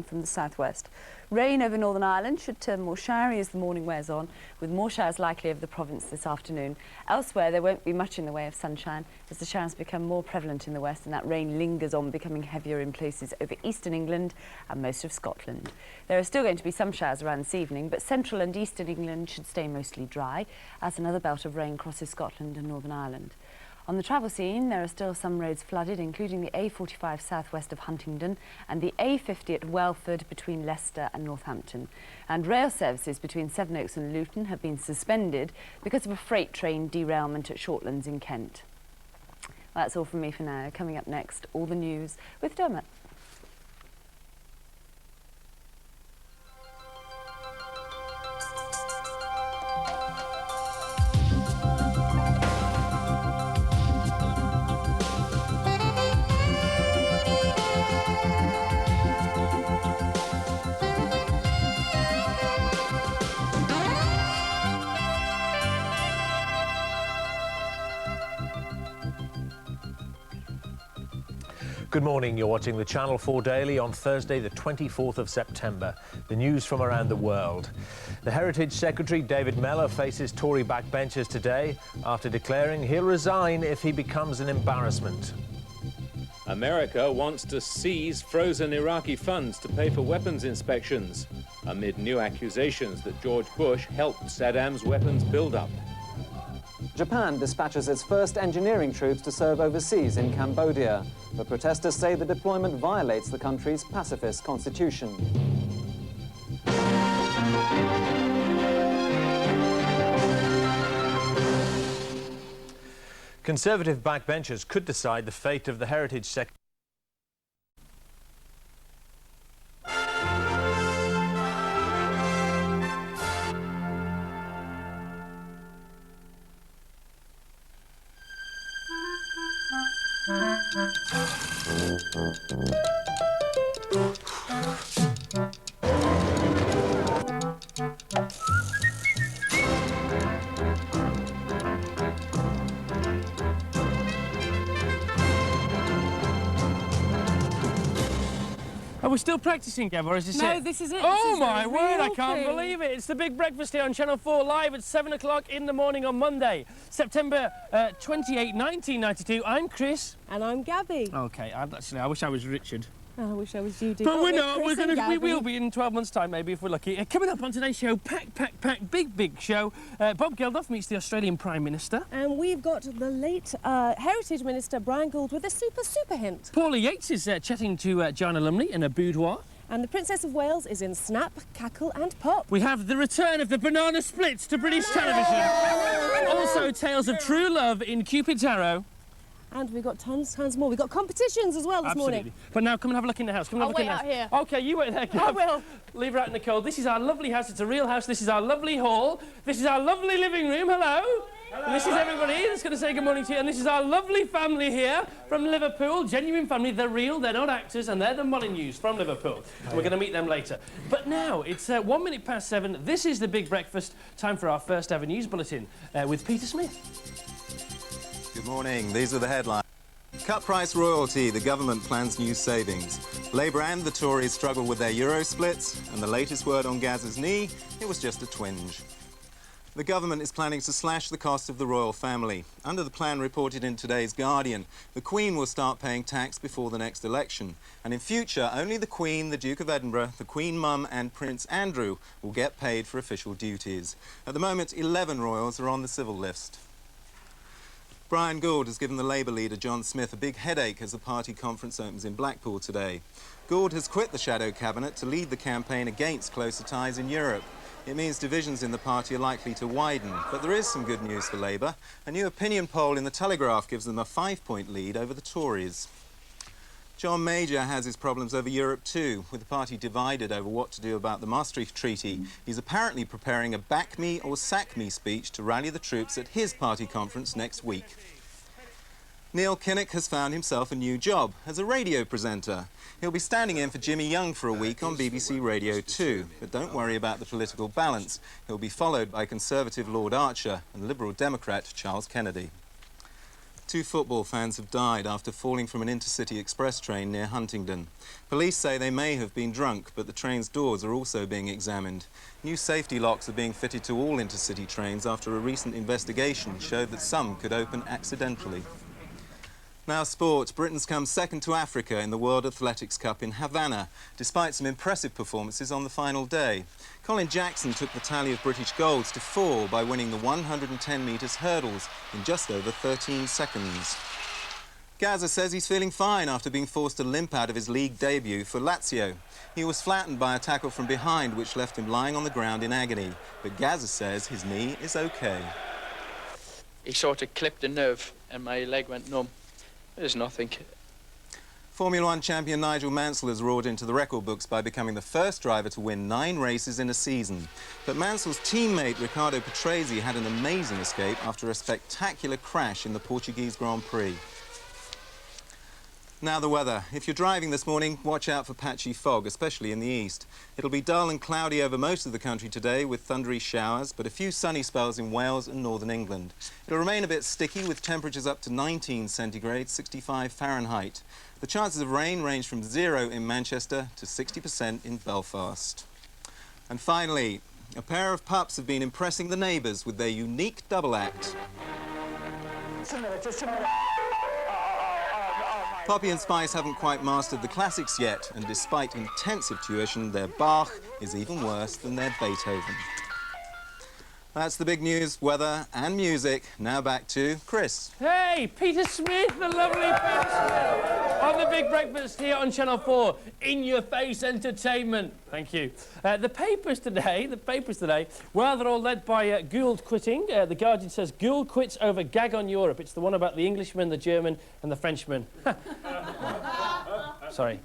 from the southwest. Rain over Northern Ireland should turn more showery as the morning wears on, with more showers likely over the province this afternoon. Elsewhere, there won't be much in the way of sunshine as the showers become more prevalent in the west and that rain lingers on, becoming heavier in places over eastern England and most of Scotland. There are still going to be some showers around this evening, but central and eastern England should stay mostly dry as another belt of rain crosses Scotland and Northern Ireland. On the travel scene, there are still some roads flooded, including the A45 southwest of Huntingdon and the A50 at Welford between Leicester and Northampton. And rail services between Sevenoaks and Luton have been suspended because of a freight train derailment at Shortlands in Kent. Well, that's all from me for now. Coming up next, all the news with Dermot. Good morning, you're watching the Channel 4 Daily on Thursday the 24th of September. The news from around the world. The Heritage Secretary David Mellor faces Tory backbenchers today after declaring he'll resign if he becomes an embarrassment. America wants to seize frozen Iraqi funds to pay for weapons inspections, amid new accusations that George Bush helped Saddam's weapons build-up. Japan dispatches its first engineering troops to serve overseas in Cambodia. The protesters say the deployment violates the country's pacifist constitution. Conservative backbenchers could decide the fate of the Heritage Secretary. Are we still practising, Gav, or is this it? No, this is it. Oh, my word, I can't believe it. It's the Big Breakfast here on Channel 4 live at 7 o'clock in the morning on Monday, September 28, 1992. I'm Chris. And I'm Gabby. OK, I wish I was Richard. Oh, I wish I was Judy. But we're not. We will be. be in 12 months' time, maybe, if we're lucky. Coming up on today's show, pack, big show. Bob Geldof meets the Australian Prime Minister. And we've got the late Heritage Minister Brian Gould with a super hint. Paula Yates is chatting to Joanna Lumley in a boudoir. And the Princess of Wales is in Snap, Cackle and Pop. We have the return of the banana splits to British television. Also, tales of true love in Cupid's Arrow. And we've got tons more. We've got competitions as well this morning. But now come and have a look in the house. Come and have a look in the house. I'll wait out here. OK, you wait there, Gav. I will. Leave her out in the cold. This is our lovely house. It's a real house. This is our lovely hall. This is our lovely living room. Hello. Hello. And this is everybody that's going to say good morning to you. And this is our lovely family here from Liverpool. Genuine family. They're real. They're not actors. And they're the Molyneux from Liverpool. And we're going to meet them later. But now, it's 1 minute past 7. This is the Big Breakfast. Time for our first ever news bulletin with Peter Smith. Good morning. These are the headlines. Cut price royalty, the government plans new savings. Labour and the Tories struggle with their Euro splits, and the latest word on Gaz's knee, it was just a twinge. The government is planning to slash the cost of the royal family. Under the plan reported in today's Guardian, the Queen will start paying tax before the next election. And in future, only the Queen, the Duke of Edinburgh, the Queen Mum and Prince Andrew will get paid for official duties. At the moment, 11 royals are on the civil list. Brian Gould has given the Labour leader John Smith a big headache as the party conference opens in Blackpool today. Gould has quit the shadow cabinet to lead the campaign against closer ties in Europe. It means divisions in the party are likely to widen, but there is some good news for Labour. A new opinion poll in the Telegraph gives them a 5-point lead over the Tories. John Major has his problems over Europe too, with the party divided over what to do about the Maastricht Treaty. He's apparently preparing a back me or sack me speech to rally the troops at his party conference next week. Neil Kinnock has found himself a new job as a radio presenter. He'll be standing in for Jimmy Young for a week on BBC Radio 2. But don't worry about the political balance. He'll be followed by Conservative Lord Archer and Liberal Democrat Charles Kennedy. 2 football fans have died after falling from an intercity express train near Huntingdon. Police say they may have been drunk, but the train's doors are also being examined. New safety locks are being fitted to all intercity trains after a recent investigation showed that some could open accidentally. Now sport. Britain's come second to Africa in the World Athletics Cup in Havana, despite some impressive performances on the final day. Colin Jackson took the tally of British golds to 4 by winning the 110 metres hurdles in just over 13 seconds. Gazza says he's feeling fine after being forced to limp out of his league debut for Lazio. He was flattened by a tackle from behind which left him lying on the ground in agony, but Gazza says his knee is OK. He sort of clipped a nerve and my leg went numb. There's nothing. Formula 1 champion Nigel Mansell has roared into the record books by becoming the first driver to win 9 races in a season. But Mansell's teammate Riccardo Patrese had an amazing escape after a spectacular crash in the Portuguese Grand Prix. Now the weather. If you're driving this morning, watch out for patchy fog, especially in the east. It'll be dull and cloudy over most of the country today with thundery showers, but a few sunny spells in Wales and northern England. It'll remain a bit sticky with temperatures up to 19 centigrade, 65 Fahrenheit. The chances of rain range from 0 in Manchester to 60% in Belfast. And finally, a pair of pups have been impressing the neighbours with their unique double act. Poppy and Spice haven't quite mastered the classics yet, and despite intensive tuition, their Bach is even worse than their Beethoven. That's the big news, weather and music. Now back to Chris. Hey, Peter Smith, the lovely Peter Smith, on the Big Breakfast here on Channel 4. In-your-face entertainment. Thank you. The papers today, well, they're all led by Gould quitting. The Guardian says Gould quits over gag on Europe. It's the one about the Englishman, the German and the Frenchman. Sorry.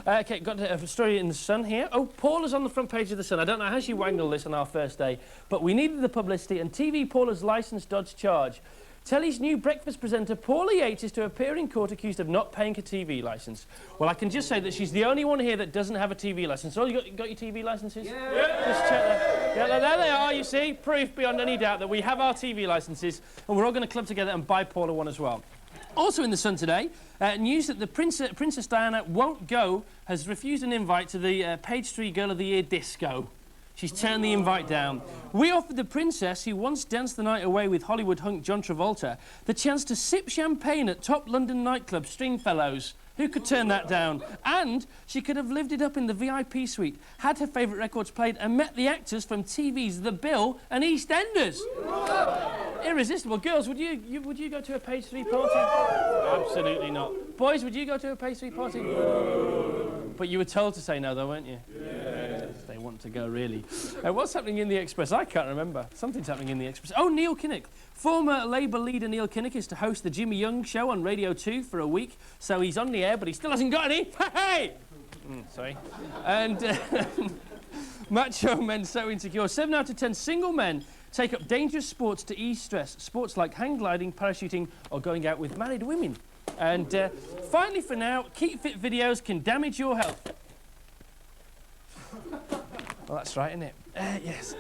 OK, got a story in The Sun here. Oh, Paula's on the front page of The Sun. I don't know how she wangled this on our first day, but we needed the publicity, and TV Paula's licence dodged charge. Telly's new breakfast presenter, Paula Yates, is to appear in court accused of not paying a TV licence. Well, I can just say that she's the only one here that doesn't have a TV licence. Oh, you got your TV licences? Yeah. Just check that. Yeah, there they are, you see. Proof beyond any doubt that we have our TV licences, and we're all going to club together and buy Paula one as well. Also in The Sun today, news that the Princess Diana won't go, has refused an invite to the Page 3 Girl of the Year disco. She's turned the invite down. We offered the princess, who once danced the night away with Hollywood hunk John Travolta, the chance to sip champagne at top London nightclub Stringfellows. Who could turn that down? And she could have lived it up in the VIP suite, had her favourite records played and met the actors from TV's The Bill and EastEnders. Irresistible. Girls, would you go to a Page 3 party? Absolutely not. Boys, would you go to a Page 3 party? But you were told to say no, though, weren't you? Yes. They want to go, really. What's happening in the Express? I can't remember. Something's happening in the Express. Oh, Neil Kinnock. Former Labour leader Neil Kinnock is to host the Jimmy Young Show on Radio 2 for a week, so he's on the air, but he still hasn't got any. Hey! Sorry. And macho men so insecure. 7 out of 10 single men take up dangerous sports to ease stress. Sports like hang gliding, parachuting, or going out with married women. And finally, for now, keep fit videos can damage your health. Well, that's right, isn't it? Yes.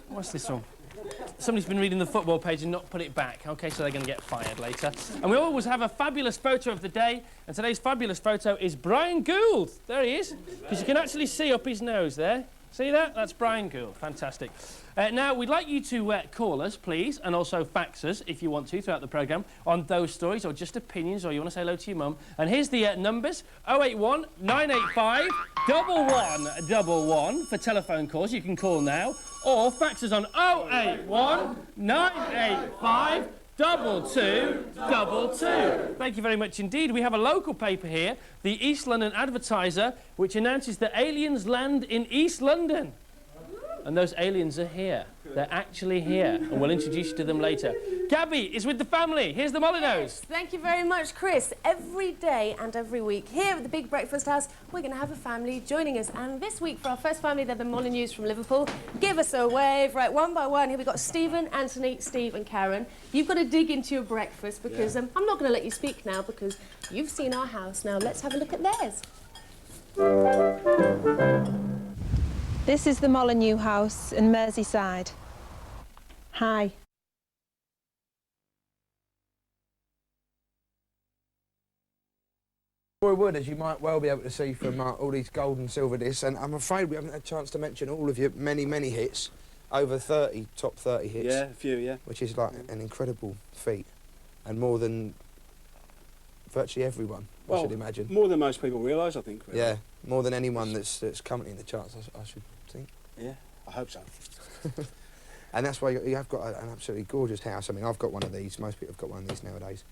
What's this one? Somebody's been reading the football page and not put it back. OK, so they're going to get fired later. And we always have a fabulous photo of the day. And today's fabulous photo is Brian Gould. There he is. Because you can actually see up his nose there. See that? That's Brian Gould. Fantastic. Now, we'd like you to call us, please, and also fax us, if you want to, throughout the programme, on those stories or just opinions, or you want to say hello to your mum. And here's the numbers: 081 985 1111 for telephone calls. You can call now. Or fax us on 081 985 2222. Thank you very much indeed. We have a local paper here, the East London Advertiser, which announces that aliens land in East London. And those aliens are here. They're actually here, and we'll introduce you to them later. Gabby is with the family. Here's the Molyneux. Thank you very much, Chris. Every day and every week here at the Big Breakfast House, we're going to have a family joining us. And this week, for our first family, they're the Molyneux from Liverpool. Give us a wave. Right, one by one. Here we've got Stephen, Anthony, Steve and Karen. You've got to dig into your breakfast because I'm not going to let you speak now because you've seen our house. Now, let's have a look at theirs. This is the Molyneux house in Merseyside. Hi. Roy Wood, as you might well be able to see from all these gold and silver discs, and I'm afraid we haven't had a chance to mention all of your many, many hits, over 30 top 30 hits. Yeah, a few, yeah. Which is like an incredible feat, and more than virtually everyone, I should imagine. More than most people realise, I think. Really. Yeah, more than anyone that's currently in the charts, I should think. Yeah, I hope so. And that's why you have got an absolutely gorgeous house. I mean, I've got one of these. Most people have got one of these nowadays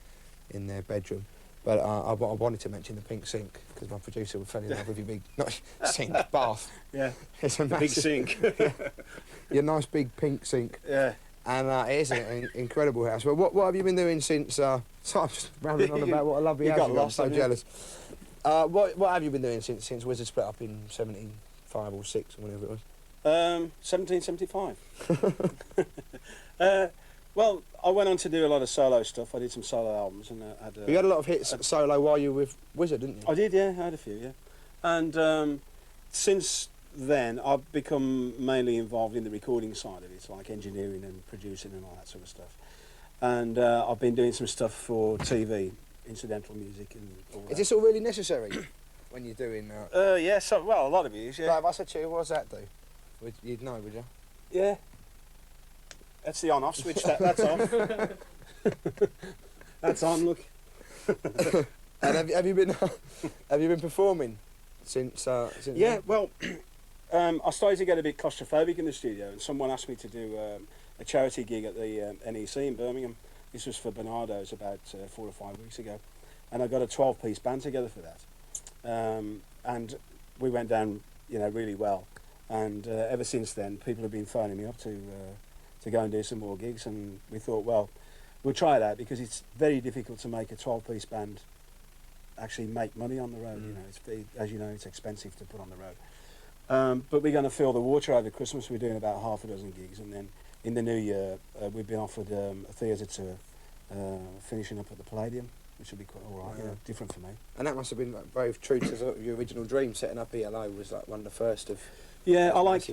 in their bedroom. But I wanted to mention the pink sink because my producer fell in love with your big, not sink, bath. Yeah, it's a the big sink. Your nice big pink sink. Yeah. And it is an incredible house. Well, what have you been doing since... so I'm just rambling on about what a lovely house got you've got. I'm lost, so haven't you? jealous. What have you been doing since Wizard split up in 75 or 6 or whatever it was? 1775. Well, I went on to do a lot of solo stuff. I did some solo albums and had. You had a lot of hits solo while you were with Wizard, didn't you? I did, yeah. I had a few, yeah. And since then, I've become mainly involved in the recording side of it, like engineering and producing and all that sort of stuff. And I've been doing some stuff for TV, incidental music and all that. Is this all really necessary when you're doing that? Yeah, so, well, a lot of it is, yeah. Like if I said to you, what does that do? You'd know, would you? Yeah. That's the on-off switch. That's off. That's on. Look. And have you been performing since? Yeah. Then? Well, I started to get a bit claustrophobic in the studio, and someone asked me to do a charity gig at the NEC in Birmingham. This was for Bernardo's about 4 or 5 weeks ago, and I got a 12-piece band together for that, and we went down, really well. And ever since then, people have been phoning me up to go and do some more gigs, and we thought, well, we'll try it out because it's very difficult to make a 12-piece band actually make money on the road. As you know, it's expensive to put on the road. But we're going to fill the water over Christmas. We're doing about half a dozen gigs, and then in the new year, we've been offered a theatre tour, finishing up at the Palladium, which will be quite all right, different for me. And that must have been very true to your original dream. Setting up ELO was like one of the first of. Yeah, I like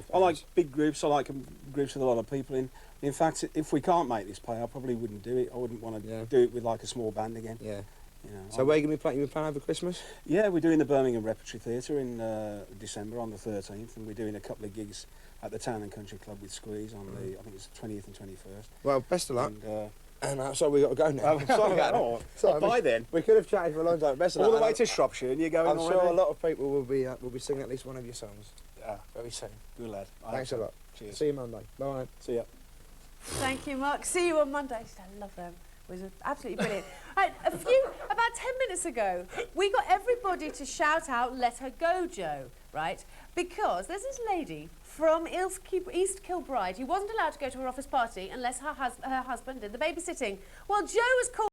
big groups. I like groups with a lot of people in. In fact, if we can't make this pay, I probably wouldn't do it. I wouldn't want to do it with like a small band again. Yeah. So where are you going to be playing? You playing over Christmas? Yeah, we're doing the Birmingham Repertory Theatre in December on the 13th, and we're doing a couple of gigs at the Town and Country Club with Squeeze on the, I think it's the 20th and 21st. Well, best of luck. And so we got to go now. Sorry, bye then. We could have chatted for a long time. Best of luck. All the way to Shropshire, and you're going. I'm sure a lot of people will be singing at least one of your songs. Very soon. Good lad. Thanks a lot. Cheers. See you Monday. Bye. See ya. Thank you, Mark. See you on Monday. I love them. It was absolutely brilliant. Right, about 10 minutes ago, we got everybody to shout out, "Let her go, Joe," right? Because there's this lady from East Kilbride who wasn't allowed to go to her office party unless her husband did the babysitting. Well, Joe was called